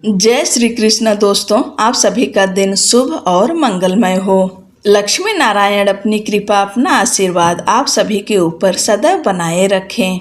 जय श्री कृष्ण दोस्तों, आप सभी का दिन शुभ और मंगलमय हो। लक्ष्मी नारायण अपनी कृपा, अपना आशीर्वाद आप सभी के ऊपर सदैव बनाए रखें।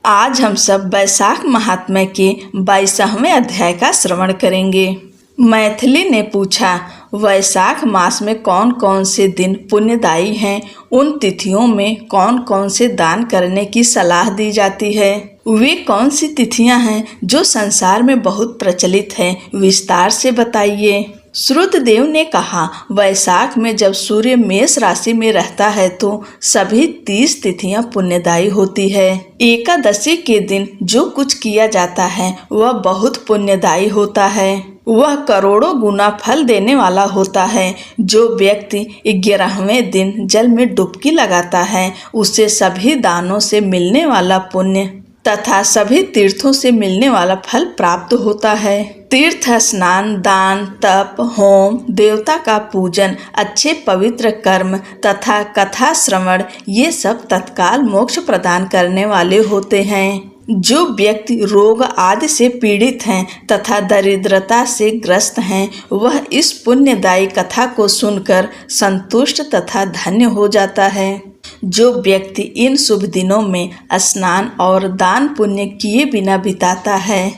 आज हम सब वैशाख महात्म्य के 22वें अध्याय का श्रवण करेंगे। मैथिली ने पूछा, वैशाख मास में कौन कौन से दिन पुण्यदायी हैं? उन तिथियों में कौन कौन से दान करने की सलाह दी जाती है? वे कौन सी तिथियां हैं जो संसार में बहुत प्रचलित हैं? विस्तार से बताइए। श्रुतदेव ने कहा, वैशाख में जब सूर्य मेष राशि में रहता है तो सभी 30 तिथियां पुण्यदायी होती है। एकादशी के दिन जो कुछ किया जाता है वह बहुत पुण्यदायी होता है। वह करोड़ों गुना फल देने वाला होता है। जो व्यक्ति 11वें दिन जल में डुबकी लगाता है उसे सभी दानों से मिलने वाला पुण्य तथा सभी तीर्थों से मिलने वाला फल प्राप्त होता है। तीर्थ स्नान, दान, तप, होम, देवता का पूजन, अच्छे पवित्र कर्म तथा कथा श्रवण, ये सब तत्काल मोक्ष प्रदान करने वाले होते हैं। जो व्यक्ति रोग आदि से पीड़ित हैं तथा दरिद्रता से ग्रस्त हैं, वह इस पुण्यदायी कथा को सुनकर संतुष्ट तथा धन्य हो जाता है। जो व्यक्ति इन शुभ दिनों में स्नान और दान पुण्य किए बिना बिताता है,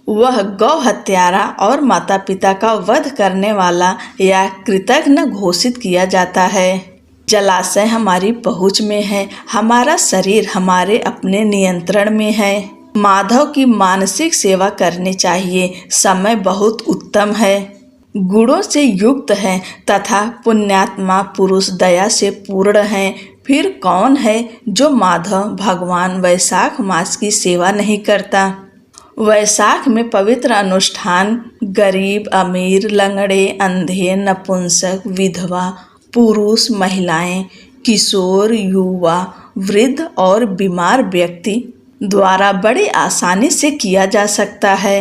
वह गौ हत्यारा और माता पिता का वध करने वाला या कृतघ्न घोषित किया जाता है। जलाशय हमारी पहुँच में है, हमारा शरीर हमारे अपने नियंत्रण में है। माधव की मानसिक सेवा करनी चाहिए। समय बहुत उत्तम है, गुणों से युक्त है तथा पुण्यात्मा पुरुष दया से पूर्ण है। फिर कौन है जो माधव भगवान वैशाख मास की सेवा नहीं करता? वैशाख में पवित्र अनुष्ठान गरीब, अमीर, लंगड़े, अंधे, नपुंसक, विधवा, पुरुष, महिलाएं, किशोर, युवा, वृद्ध और बीमार व्यक्ति द्वारा बड़ी आसानी से किया जा सकता है।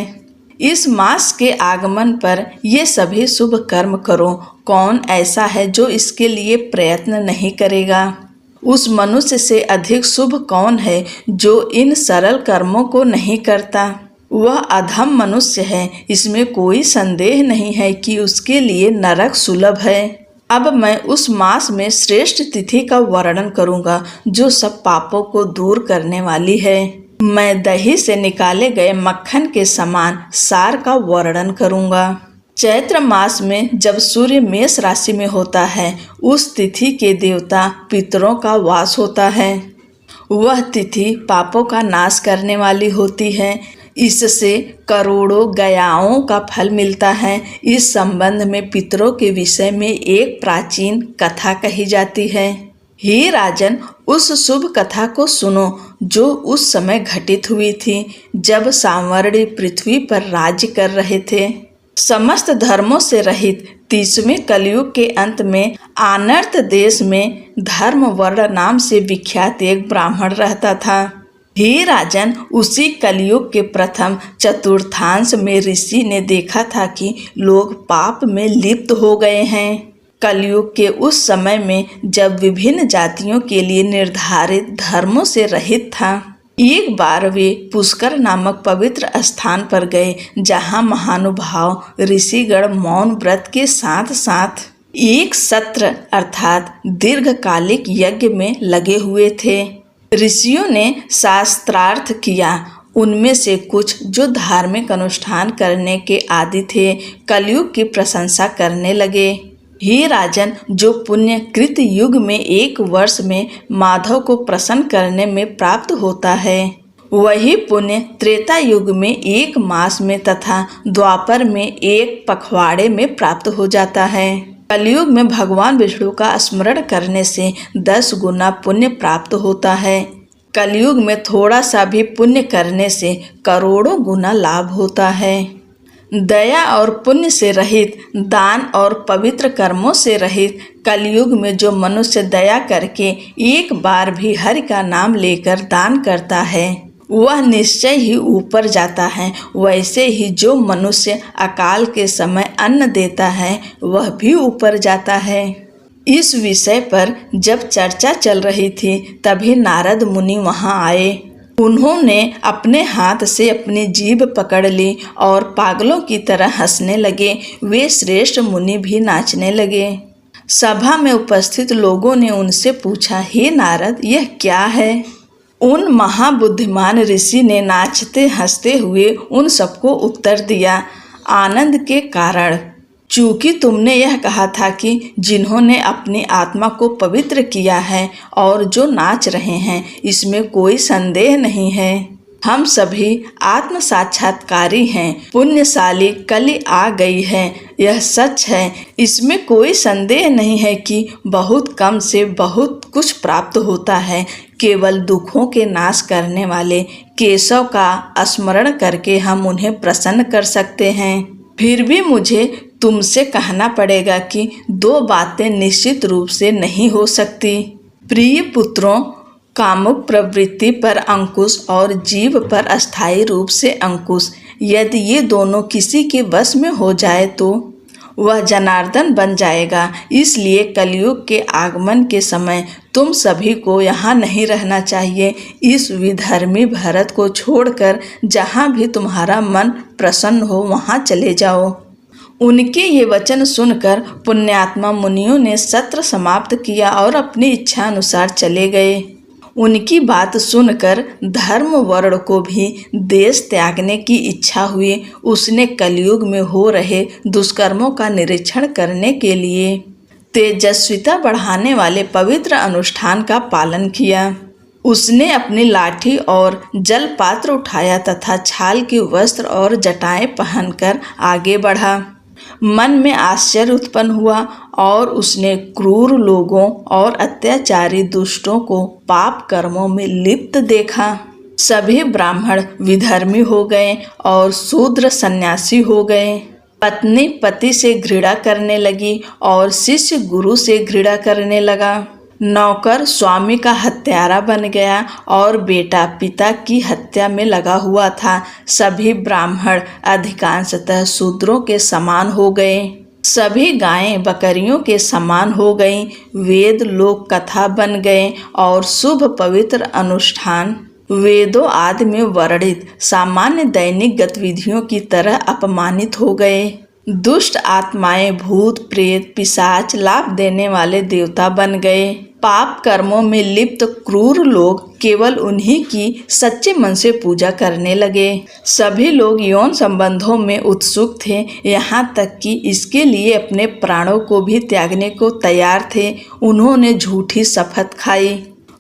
इस मास के आगमन पर ये सभी शुभ कर्म करो। कौन ऐसा है जो इसके लिए प्रयत्न नहीं करेगा? उस मनुष्य से अधिक शुभ कौन है जो इन सरल कर्मों को नहीं करता? वह अधम मनुष्य है, इसमें कोई संदेह नहीं है कि उसके लिए नरक सुलभ है। अब मैं उस मास में श्रेष्ठ तिथि का वर्णन करूंगा जो सब पापों को दूर करने वाली है। मैं दही से निकाले गए मक्खन के समान सार का वर्णन करूंगा। चैत्र मास में जब सूर्य मेष राशि में होता है, उस तिथि के देवता पितरों का वास होता है। वह तिथि पापों का नाश करने वाली होती है। इससे करोड़ों गयाओं का फल मिलता है। इस संबंध में पितरों के विषय में एक प्राचीन कथा कही जाती है। हे राजन, उस शुभ कथा को सुनो जो उस समय घटित हुई थी जब सांवर्णी पृथ्वी पर राज्य कर रहे थे। समस्त धर्मों से रहित 30वें कलयुग के अंत में आनर्त देश में धर्मवर्ण नाम से विख्यात एक ब्राह्मण रहता था। हे राजन, उसी कलयुग के प्रथम चतुर्थांश में ऋषि ने देखा था कि लोग पाप में लिप्त हो गए हैं। कलयुग के उस समय में जब विभिन्न जातियों के लिए निर्धारित धर्मों से रहित था, एक बार वे पुष्कर नामक पवित्र स्थान पर गए जहाँ महानुभाव ऋषिगण मौन व्रत के साथ साथ एक सत्र अर्थात दीर्घकालिक यज्ञ में लगे हुए थे। ऋषियों ने शास्त्रार्थ किया। उनमें से कुछ जो धार्मिक अनुष्ठान करने के आदी थे, कलयुग की प्रशंसा करने लगे। हे राजन, जो पुण्य कृत युग में 1 वर्ष में माधव को प्रसन्न करने में प्राप्त होता है, वही पुण्य त्रेता युग में 1 मास में तथा द्वापर में 1 पखवाड़े में प्राप्त हो जाता है। कलयुग में भगवान विष्णु का स्मरण करने से 10 गुना पुण्य प्राप्त होता है। कलयुग में थोड़ा सा भी पुण्य करने से करोड़ों गुना लाभ होता है। दया और पुण्य से रहित, दान और पवित्र कर्मों से रहित कलयुग में जो मनुष्य दया करके एक बार भी हरि का नाम लेकर दान करता है, वह निश्चय ही ऊपर जाता है। वैसे ही जो मनुष्य अकाल के समय अन्न देता है, वह भी ऊपर जाता है। इस विषय पर जब चर्चा चल रही थी, तभी नारद मुनि वहां आए। उन्होंने अपने हाथ से अपनी जीभ पकड़ ली और पागलों की तरह हंसने लगे। वे श्रेष्ठ मुनि भी नाचने लगे। सभा में उपस्थित लोगों ने उनसे पूछा, हे नारद, यह क्या है? उन महाबुद्धिमान ऋषि ने नाचते हंसते हुए उन सबको उत्तर दिया, आनंद के कारण। चूंकि तुमने यह कहा था कि जिन्होंने अपनी आत्मा को पवित्र किया है और जो नाच रहे हैं, इसमें कोई संदेह नहीं है। हम सभी आत्म साक्षात्कारी हैं। पुण्यशाली कली आ गई है, यह सच है। इसमें कोई संदेह नहीं है कि बहुत कम से बहुत कुछ प्राप्त होता है। केवल दुखों के नाश करने वाले केशव का स्मरण करके हम उन्हें प्रसन्न कर सकते हैं। फिर भी मुझे तुमसे कहना पड़ेगा कि दो बातें निश्चित रूप से नहीं हो सकती। प्रिय पुत्रों, कामुक प्रवृत्ति पर अंकुश और जीव पर अस्थायी रूप से अंकुश, यदि ये दोनों किसी के वश में हो जाए तो वह जनार्दन बन जाएगा। इसलिए कलयुग के आगमन के समय तुम सभी को यहाँ नहीं रहना चाहिए। इस विधर्मी भरत को छोड़कर जहाँ भी तुम्हारा मन प्रसन्न हो वहाँ चले जाओ। उनके ये वचन सुनकर पुण्यात्मा मुनियों ने सत्र समाप्त किया और अपनी इच्छा अनुसार चले गए। उनकी बात सुनकर धर्म वर्ण को भी देश त्यागने की इच्छा हुई। उसने कलयुग में हो रहे दुष्कर्मों का निरीक्षण करने के लिए तेजस्विता बढ़ाने वाले पवित्र अनुष्ठान का पालन किया। उसने अपनी लाठी और जल पात्र उठाया तथा छाल के वस्त्र और जटाएं पहनकर आगे बढ़ा। मन में आश्चर्य उत्पन्न हुआ और उसने क्रूर लोगों और अत्याचारी दुष्टों को पाप कर्मों में लिप्त देखा। सभी ब्राह्मण विधर्मी हो गए और शूद्र सन्यासी हो गए। पत्नी पति से घृणा करने लगी और शिष्य गुरु से घृणा करने लगा। नौकर स्वामी का हत्यारा बन गया और बेटा पिता की हत्या में लगा हुआ था। सभी ब्राह्मण अधिकांशतः शूद्रों के समान हो गए। सभी गायें बकरियों के समान हो गईं। वेद लोक कथा बन गए और शुभ पवित्र अनुष्ठान वेदों आदि में वर्णित सामान्य दैनिक गतिविधियों की तरह अपमानित हो गए। दुष्ट आत्माएं भूत प्रेत पिशाच लाभ देने वाले देवता बन गए। पाप कर्मों में लिप्त क्रूर लोग केवल उन्हीं की सच्चे मन से पूजा करने लगे। सभी लोग यौन संबंधों में उत्सुक थे, यहाँ तक कि इसके लिए अपने प्राणों को भी त्यागने को तैयार थे। उन्होंने झूठी शपथ खाई।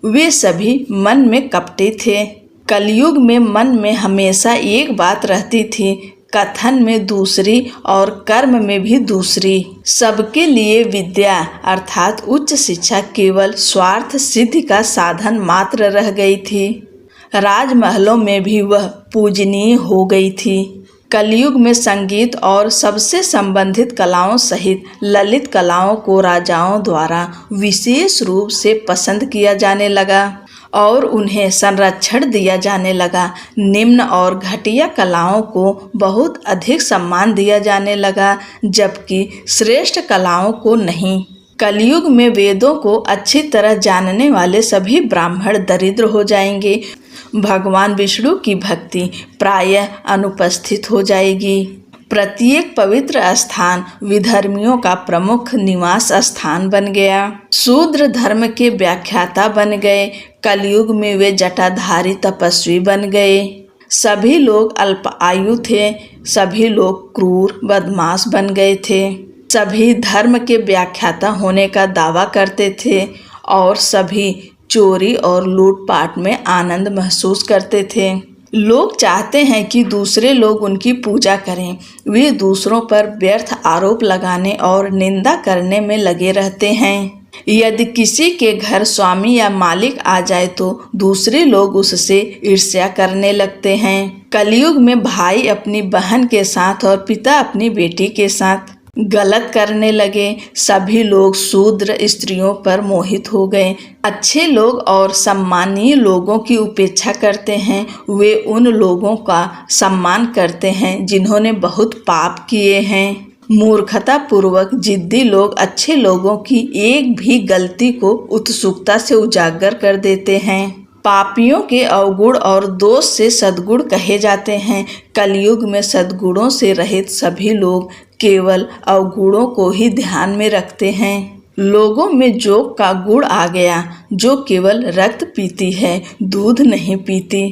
वे सभी मन में कपटी थे। कलयुग में मन में हमेशा एक बात रहती थी, कथन में दूसरी और कर्म में भी दूसरी। सबके लिए विद्या अर्थात उच्च शिक्षा केवल स्वार्थ सिद्धि का साधन मात्र रह गई थी। राजमहलों में भी वह पूजनीय हो गई थी। कलयुग में संगीत और सबसे संबंधित कलाओं सहित ललित कलाओं को राजाओं द्वारा विशेष रूप से पसंद किया जाने लगा और उन्हें संरक्षण दिया जाने लगा। निम्न और घटिया कलाओं को बहुत अधिक सम्मान दिया जाने लगा, जबकि श्रेष्ठ कलाओं को नहीं। कलयुग में वेदों को अच्छी तरह जानने वाले सभी ब्राह्मण दरिद्र हो जाएंगे। भगवान विष्णु की भक्ति प्रायः अनुपस्थित हो जाएगी। प्रत्येक पवित्र स्थान विधर्मियों का प्रमुख निवास स्थान बन गया। शूद्र धर्म के व्याख्याता बन गए। कलयुग में वे जटाधारी तपस्वी बन गए। सभी लोग अल्प आयु थे। सभी लोग क्रूर बदमाश बन गए थे। सभी धर्म के व्याख्याता होने का दावा करते थे और सभी चोरी और लूटपाट में आनंद महसूस करते थे। लोग चाहते हैं कि दूसरे लोग उनकी पूजा करें। वे दूसरों पर व्यर्थ आरोप लगाने और निंदा करने में लगे रहते हैं। यदि किसी के घर स्वामी या मालिक आ जाए तो दूसरे लोग उससे ईर्ष्या करने लगते हैं। कलयुग में भाई अपनी बहन के साथ और पिता अपनी बेटी के साथ गलत करने लगे। सभी लोग शूद्र स्त्रियों पर मोहित हो गए। अच्छे लोग और सम्मानीय लोगों की उपेक्षा करते हैं। वे उन लोगों का सम्मान करते हैं जिन्होंने बहुत पाप किए हैं। मूर्खता पूर्वक जिद्दी लोग अच्छे लोगों की एक भी गलती को उत्सुकता से उजागर कर देते हैं। पापियों के अवगुण और दोष से सद्गुण कहे जाते हैं। कलयुग में सद्गुणों से रहित सभी लोग केवल अवगुणों को ही ध्यान में रखते हैं। लोगों में जोग का गुण आ गया, जो केवल रक्त पीती है, दूध नहीं पीती,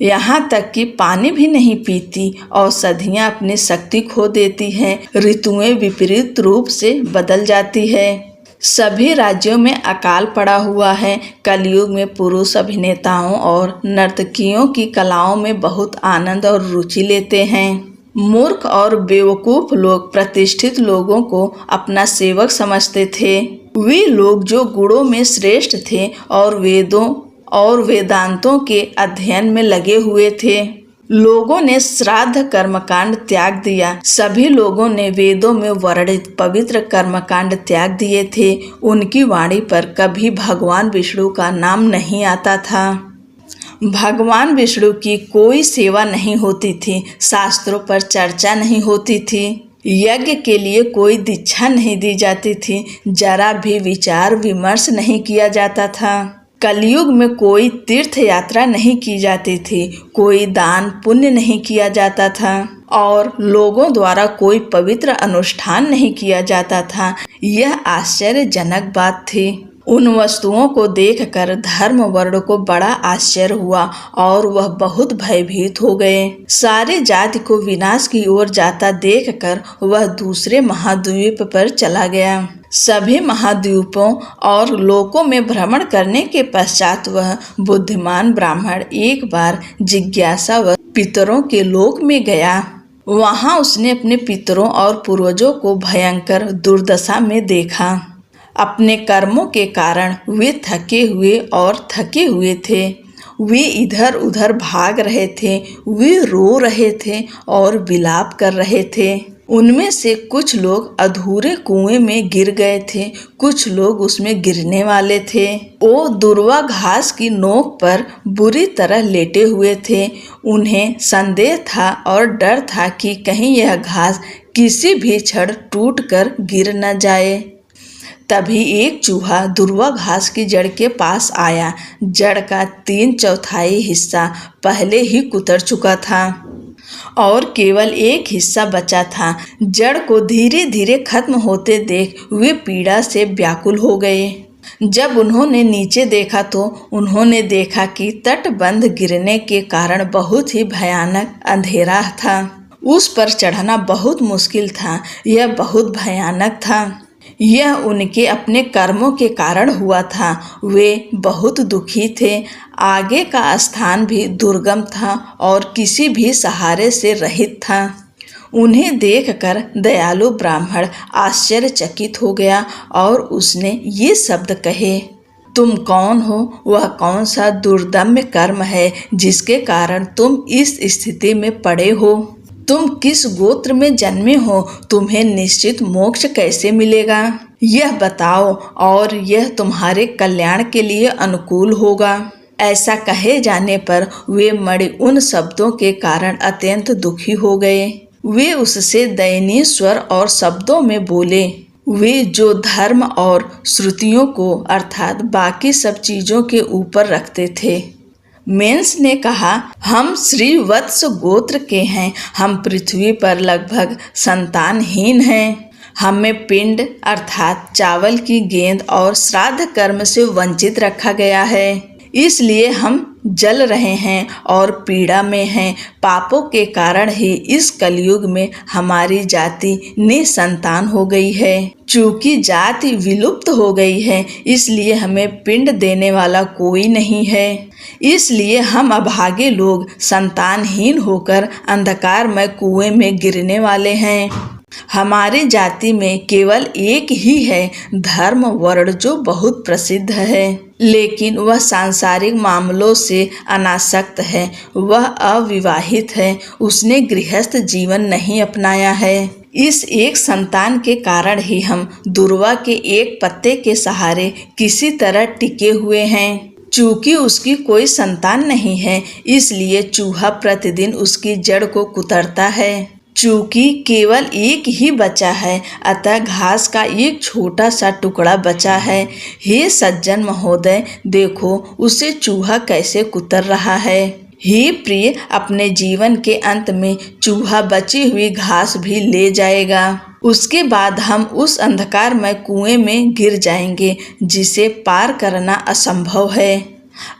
यहाँ तक कि पानी भी नहीं पीती। औषधियाँ अपनी शक्ति खो देती हैं, ऋतुएं विपरीत रूप से बदल जाती है। सभी राज्यों में अकाल पड़ा हुआ है। कलयुग में पुरुष अभिनेताओं और नर्तकियों की कलाओं में बहुत आनंद और रुचि लेते हैं। मूर्ख और बेवकूफ लोग प्रतिष्ठित लोगों को अपना सेवक समझते थे। वे लोग जो गुणों में श्रेष्ठ थे और वेदों और वेदांतों के अध्ययन में लगे हुए थे। लोगों ने श्राद्ध कर्मकांड त्याग दिया। सभी लोगों ने वेदों में वर्णित पवित्र कर्मकांड त्याग दिए थे। उनकी वाणी पर कभी भगवान विष्णु का नाम नहीं आता था। भगवान विष्णु की कोई सेवा नहीं होती थी, शास्त्रों पर चर्चा नहीं होती थी, यज्ञ के लिए कोई दीक्षा नहीं दी जाती थी, जरा भी विचार विमर्श नहीं किया जाता था। कलयुग में कोई तीर्थ यात्रा नहीं की जाती थी, कोई दान पुण्य नहीं किया जाता था और लोगों द्वारा कोई पवित्र अनुष्ठान नहीं किया जाता था। यह आश्चर्यजनक बात थी। उन वस्तुओं को देखकर धर्म वर्ण को बड़ा आश्चर्य हुआ और वह बहुत भयभीत हो गए। सारी जाति को विनाश की ओर जाता देखकर वह दूसरे महाद्वीप पर चला गया। सभी महाद्वीपों और लोकों में भ्रमण करने के पश्चात वह बुद्धिमान ब्राह्मण एक बार जिज्ञासावश पितरों के लोक में गया। वहां उसने अपने पितरों और पूर्वजों को भयंकर दुर्दशा में देखा। अपने कर्मों के कारण वे थके हुए थे। वे इधर उधर भाग रहे थे, वे रो रहे थे और विलाप कर रहे थे। उनमें से कुछ लोग अधूरे कुएं में गिर गए थे, कुछ लोग उसमें गिरने वाले थे। वो दुर्वा घास की नोक पर बुरी तरह लेटे हुए थे। उन्हें संदेह था और डर था कि कहीं यह घास किसी भी क्षण टूटकर गिर न जाए। तभी एक चूहा दुर्वा घास की जड़ के पास आया। जड़ का 3/4 हिस्सा पहले ही कुतर चुका था और केवल एक हिस्सा बचा था। जड़ को धीरे धीरे खत्म होते देख वे पीड़ा से व्याकुल हो गए। जब उन्होंने नीचे देखा तो उन्होंने देखा कि तटबंध गिरने के कारण बहुत ही भयानक अंधेरा था। उस पर चढ़ना बहुत मुश्किल था। यह बहुत भयानक था। यह उनके अपने कर्मों के कारण हुआ था। वे बहुत दुखी थे। आगे का स्थान भी दुर्गम था और किसी भी सहारे से रहित था। उन्हें देखकर दयालु ब्राह्मण आश्चर्यचकित हो गया और उसने ये शब्द कहे, तुम कौन हो? वह कौन सा दुर्दम्य कर्म है जिसके कारण तुम इस स्थिति में पड़े हो? तुम किस गोत्र में जन्मे हो? तुम्हें निश्चित मोक्ष कैसे मिलेगा? यह बताओ और यह तुम्हारे कल्याण के लिए अनुकूल होगा। ऐसा कहे जाने पर वे मणि उन शब्दों के कारण अत्यंत दुखी हो गए। वे उससे दयनीय स्वर और शब्दों में बोले। वे जो धर्म और श्रुतियों को अर्थात बाकी सब चीजों के ऊपर रखते थे। मेंस ने कहा, हम श्रीवत्स गोत्र के हैं। हम पृथ्वी पर लगभग संतानहीन हैं। हमें पिंड अर्थात चावल की गेंद और श्राद्ध कर्म से वंचित रखा गया है। इसलिए हम जल रहे हैं और पीड़ा में हैं। पापों के कारण ही इस कलयुग में हमारी जाति निसंतान हो गई है। चूंकि जाति विलुप्त हो गई है, इसलिए हमें पिंड देने वाला कोई नहीं है। इसलिए हम अभागे लोग संतानहीन होकर अंधकारमय कुएं में गिरने वाले हैं। हमारी जाति में केवल एक ही है धर्म वर्ण जो बहुत प्रसिद्ध है, लेकिन वह सांसारिक मामलों से अनासक्त है। वह अविवाहित है। उसने गृहस्थ जीवन नहीं अपनाया है। इस एक संतान के कारण ही हम दुर्वा के एक पत्ते के सहारे किसी तरह टिके हुए हैं। चूंकि उसकी कोई संतान नहीं है, इसलिए चूहा प्रतिदिन उसकी जड़ को कुतरता है। चूंकि केवल एक ही बचा है, अतः घास का एक छोटा सा टुकड़ा बचा है। हे सज्जन महोदय, देखो उसे चूहा कैसे कुतर रहा है। हे प्रिय, अपने जीवन के अंत में चूहा बची हुई घास भी ले जाएगा। उसके बाद हम उस अंधकारमय कुएं में गिर जाएंगे जिसे पार करना असंभव है।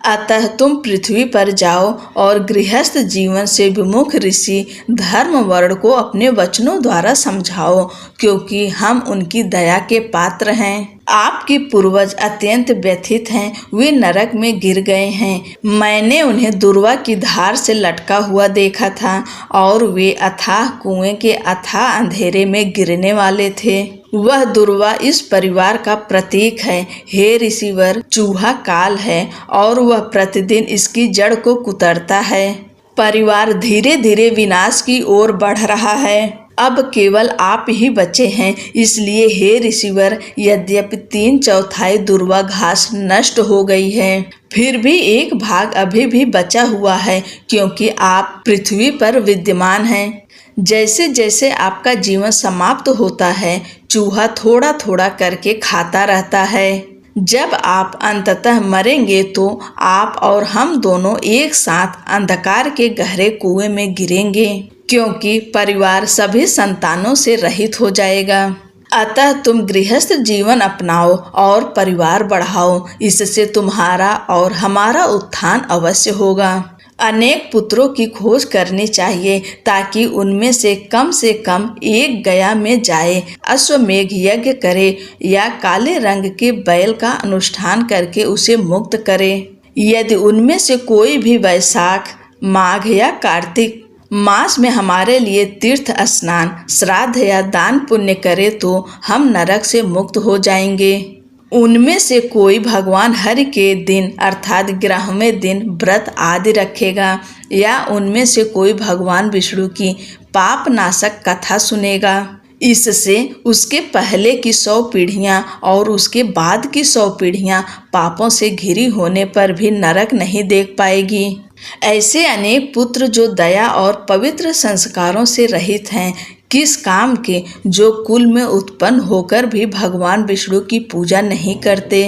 अतः तुम पृथ्वी पर जाओ और गृहस्थ जीवन से विमुख ऋषि धर्मवर्ण को अपने वचनों द्वारा समझाओ, क्योंकि हम उनकी दया के पात्र हैं। आपके पूर्वज अत्यंत व्यथित हैं, वे नरक में गिर गए हैं। मैंने उन्हें दुर्वा की धार से लटका हुआ देखा था और वे अथाह कुएं के अथाह अंधेरे में गिरने वाले थे। वह दुर्वा इस परिवार का प्रतीक है। हे ऋषिवर, चूहा काल है और वह प्रतिदिन इसकी जड़ को कुतरता है। परिवार धीरे धीरे विनाश की ओर बढ़ रहा है। अब केवल आप ही बचे हैं, इसलिए हे ऋषिवर, यद्यपि 3/4 दुर्वा घास नष्ट हो गई है, फिर भी एक भाग अभी भी बचा हुआ है, क्योंकि आप पृथ्वी पर विद्यमान हैं। जैसे जैसे आपका जीवन समाप्त होता है, चूहा थोड़ा थोड़ा करके खाता रहता है। जब आप अंततः मरेंगे तो आप और हम दोनों एक साथ अंधकार के गहरे कुएं में गिरेंगे, क्योंकि परिवार सभी संतानों से रहित हो जाएगा। अतः तुम गृहस्थ जीवन अपनाओ और परिवार बढ़ाओ, इससे तुम्हारा और हमारा उत्थान अवश्य होगा। अनेक पुत्रों की खोज करनी चाहिए, ताकि उनमें से कम एक गया में जाए, अश्वमेघ यज्ञ करे या काले रंग के बैल का अनुष्ठान करके उसे मुक्त करे। यदि उनमें से कोई भी वैशाख, माघ या कार्तिक मास में हमारे लिए तीर्थ स्नान, श्राद्ध या दान पुण्य करे तो हम नरक से मुक्त हो जाएंगे। उनमें से कोई भगवान हरि के दिन अर्थात 11वें दिन व्रत आदि रखेगा, या उनमें से कोई भगवान विष्णु की पाप नाशक कथा सुनेगा। इससे उसके पहले की 100 पीढ़ियां और उसके बाद की 100 पीढ़ियां पापों से घिरी होने पर भी नरक नहीं देख पाएगी। ऐसे अनेक पुत्र जो दया और पवित्र संस्कारों से रहित हैं, किस काम के, जो कुल में उत्पन्न होकर भी भगवान विष्णु की पूजा नहीं करते।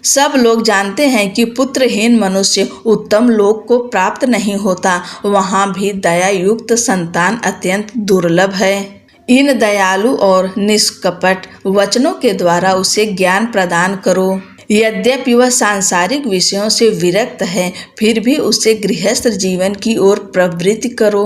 सब लोग जानते हैं कि पुत्रहीन मनुष्य उत्तम लोक को प्राप्त नहीं होता, वहाँ भी दया युक्त संतान अत्यंत दुर्लभ है। इन दयालु और निष्कपट वचनों के द्वारा उसे ज्ञान प्रदान करो। यद्यपि वह सांसारिक विषयों से विरक्त है, फिर भी उसे गृहस्थ जीवन की ओर प्रवृत्त करो।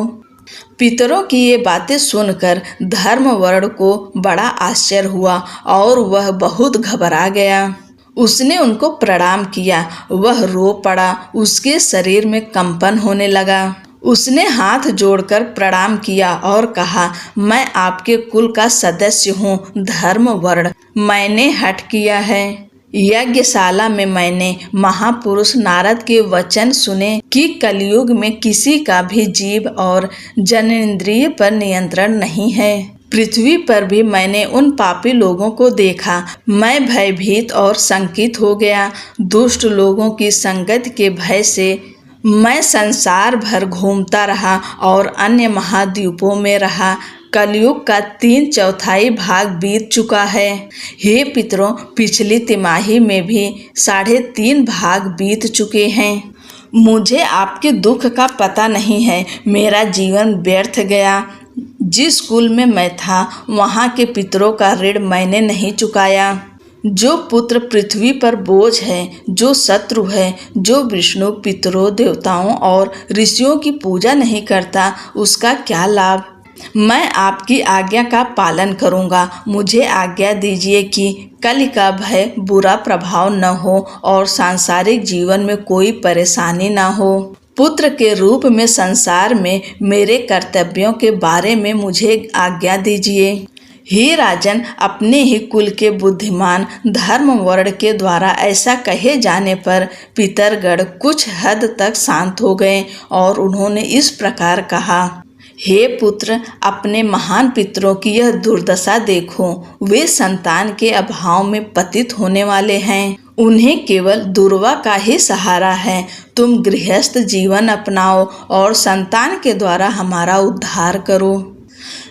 पितरों की ये बातें सुनकर धर्मवर्ण को बड़ा आश्चर्य हुआ और वह बहुत घबरा गया। उसने उनको प्रणाम किया। वह रो पड़ा, उसके शरीर में कंपन होने लगा। उसने हाथ जोड़कर प्रणाम किया और कहा, मैं आपके कुल का सदस्य हूँ। धर्मवर्ण, मैंने हठ किया है। यज्ञशाला में मैंने महापुरुष नारद के वचन सुने कि कलयुग में किसी का भी जीव और जनेंद्रिय पर नियंत्रण नहीं है। पृथ्वी पर भी मैंने उन पापी लोगों को देखा। मैं भयभीत और शंकित हो गया। दुष्ट लोगों की संगत के भय से मैं संसार भर घूमता रहा और अन्य महाद्वीपों में रहा। कलयुग का 3/4 भाग बीत चुका है। हे पितरों, पिछली तिमाही में भी 3.5 भाग बीत चुके हैं। मुझे आपके दुख का पता नहीं है। मेरा जीवन व्यर्थ गया। जिस कुल में मैं था, वहाँ के पितरों का ऋण मैंने नहीं चुकाया। जो पुत्र पृथ्वी पर बोझ है, जो शत्रु है, जो विष्णु, पितरों, देवताओं और ऋषियों की पूजा नहीं करता, उसका क्या लाभ। मैं आपकी आज्ञा का पालन करूंगा। मुझे आज्ञा दीजिए कि कलि का भय, बुरा प्रभाव न हो और सांसारिक जीवन में कोई परेशानी न हो। पुत्र के रूप में संसार में मेरे कर्तव्यों के बारे में मुझे आज्ञा दीजिए। हे राजन, अपने ही कुल के बुद्धिमान धर्मवर्ण के द्वारा ऐसा कहे जाने पर पितरगण कुछ हद तक शांत हो गए और उन्होंने इस प्रकार कहा, हे पुत्र, अपने महान पितरों की यह दुर्दशा देखो। वे संतान के अभाव में पतित होने वाले हैं। उन्हें केवल दुर्वा का ही सहारा है। तुम गृहस्थ जीवन अपनाओ और संतान के द्वारा हमारा उद्धार करो।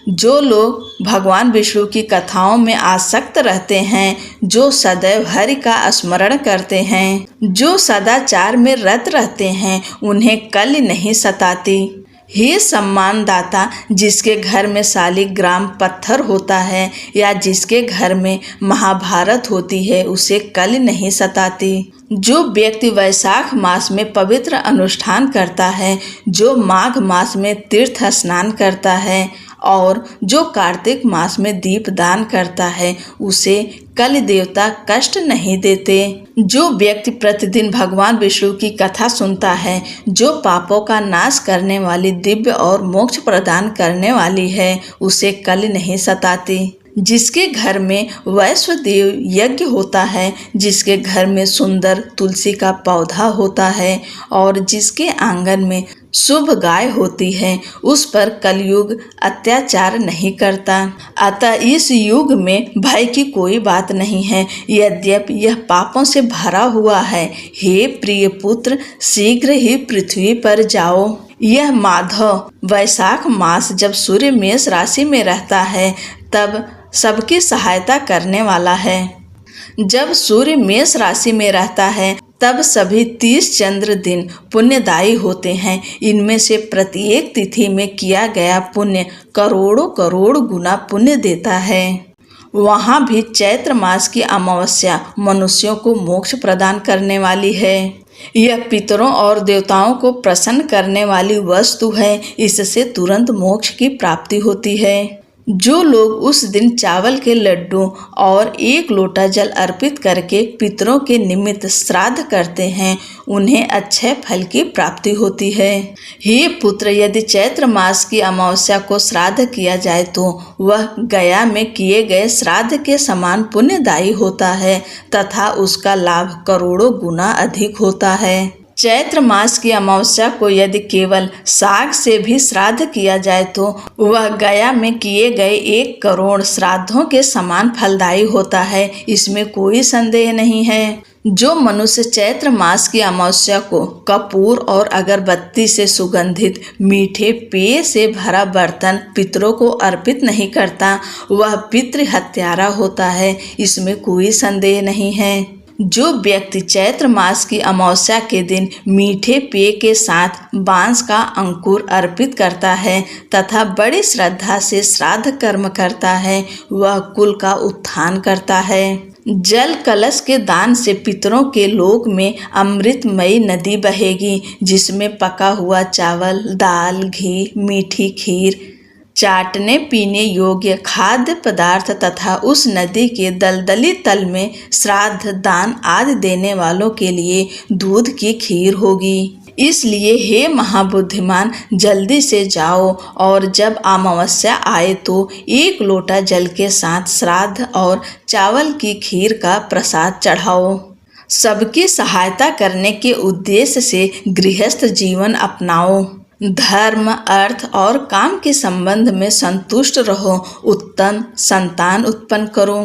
जो लोग भगवान विष्णु की कथाओं में आसक्त रहते हैं, जो सदैव हरि का स्मरण करते हैं, जो सदाचार में रत रहते हैं, उन्हें कलि नहीं सताती। हे सम्मानदाता, जिसके घर में शालिग्राम पत्थर होता है या जिसके घर में महाभारत होती है, उसे कलि नहीं सताती। जो व्यक्ति वैशाख मास में पवित्र अनुष्ठान करता है, जो माघ मास में तीर्थ स्नान करता है और जो कार्तिक मास में दीप दान करता है, उसे कलि देवता कष्ट नहीं देते। जो व्यक्ति प्रतिदिन भगवान विष्णु की कथा सुनता है, जो पापों का नाश करने वाली दिव्य और मोक्ष प्रदान करने वाली है, उसे कलि नहीं सताती। जिसके घर में वैश्वदेव यज्ञ होता है, जिसके घर में सुंदर तुलसी का पौधा होता है और जिसके आंगन में शुभ गाय होती है, उस पर कलयुग अत्याचार नहीं करता। अतः इस युग में भय की कोई बात नहीं है, यद्यपि यह पापों से भरा हुआ है। हे प्रिय पुत्र, शीघ्र ही पृथ्वी पर जाओ। यह माधव वैशाख मास जब सूर्य मेष राशि में रहता है, तब सबकी सहायता करने वाला है। जब सूर्य मेष राशि में रहता है, तब सभी 30 चंद्र दिन पुण्यदायी होते हैं। इनमें से प्रत्येक तिथि में किया गया पुण्य करोड़ों करोड़ गुना पुण्य देता है। वहाँ भी चैत्र मास की अमावस्या मनुष्यों को मोक्ष प्रदान करने वाली है। यह पितरों और देवताओं को प्रसन्न करने वाली वस्तु है। इससे तुरंत मोक्ष की प्राप्ति होती है। जो लोग उस दिन चावल के लड्डू और 1 लोटा जल अर्पित करके पितरों के निमित्त श्राद्ध करते हैं, उन्हें अच्छे फल की प्राप्ति होती है। हे पुत्र, यदि चैत्र मास की अमावस्या को श्राद्ध किया जाए तो वह गया में किए गए श्राद्ध के समान पुण्यदायी होता है तथा उसका लाभ करोड़ों गुना अधिक होता है। चैत्र मास की अमावस्या को यदि केवल साग से भी श्राद्ध किया जाए तो वह गया में किए गए 1 करोड़ श्राद्धों के समान फलदायी होता है। इसमें कोई संदेह नहीं है। जो मनुष्य चैत्र मास की अमावस्या को कपूर और अगरबत्ती से सुगंधित मीठे पेय से भरा बर्तन पितरों को अर्पित नहीं करता, वह पितृ हत्यारा होता है। इसमें कोई संदेह नहीं है। जो व्यक्ति चैत्र मास की अमावस्या के दिन मीठे पेय के साथ बांस का अंकुर अर्पित करता है तथा बड़ी श्रद्धा से श्राद्ध कर्म करता है, वह कुल का उत्थान करता है। जल कलश के दान से पितरों के लोक में अमृतमयी नदी बहेगी, जिसमें पका हुआ चावल, दाल, घी, मीठी खीर, चाटने पीने योग्य खाद्य पदार्थ तथा उस नदी के दलदली तल में श्राद्ध, दान आदि देने वालों के लिए दूध की खीर होगी। इसलिए हे महाबुद्धिमान, जल्दी से जाओ और जब अमावस्या आए तो 1 लोटा जल के साथ श्राद्ध और चावल की खीर का प्रसाद चढ़ाओ। सबकी सहायता करने के उद्देश्य से गृहस्थ जीवन अपनाओ। धर्म, अर्थ और काम के संबंध में संतुष्ट रहो। उत्तम संतान उत्पन्न करो।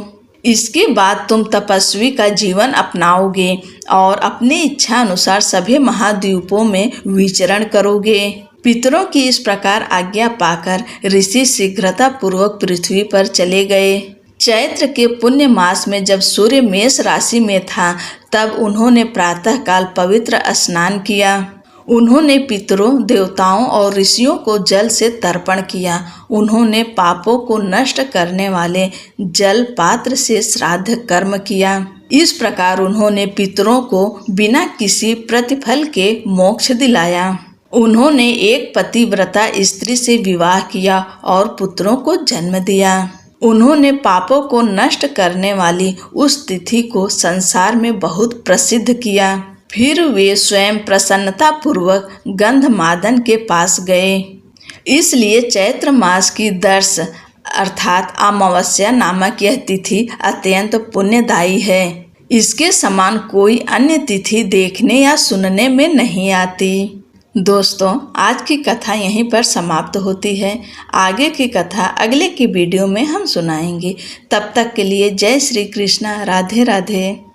इसके बाद तुम तपस्वी का जीवन अपनाओगे और अपनी इच्छा अनुसार सभी महाद्वीपों में विचरण करोगे। पितरों की इस प्रकार आज्ञा पाकर ऋषि शीघ्रता पूर्वक पृथ्वी पर चले गए। चैत्र के पुण्य मास में जब सूर्य मेष राशि में था, तब उन्होंने प्रातःकाल पवित्र स्नान किया। उन्होंने पितरों, देवताओं और ऋषियों को जल से तर्पण किया। उन्होंने पापों को नष्ट करने वाले जल पात्र से श्राद्ध कर्म किया। इस प्रकार उन्होंने पितरों को बिना किसी प्रतिफल के मोक्ष दिलाया। उन्होंने एक पतिव्रता स्त्री से विवाह किया और पुत्रों को जन्म दिया। उन्होंने पापों को नष्ट करने वाली उस तिथि को संसार में बहुत प्रसिद्ध किया। फिर वे स्वयं प्रसन्नता पूर्वक गंधमादन के पास गए। इसलिए चैत्र मास की दर्श अर्थात अमावस्या नामक यह तिथि अत्यंत पुण्यदायी है। इसके समान कोई अन्य तिथि देखने या सुनने में नहीं आती। दोस्तों, आज की कथा यहीं पर समाप्त होती है। आगे की कथा अगले की वीडियो में हम सुनाएंगे। तब तक के लिए जय श्री कृष्णा, राधे राधे।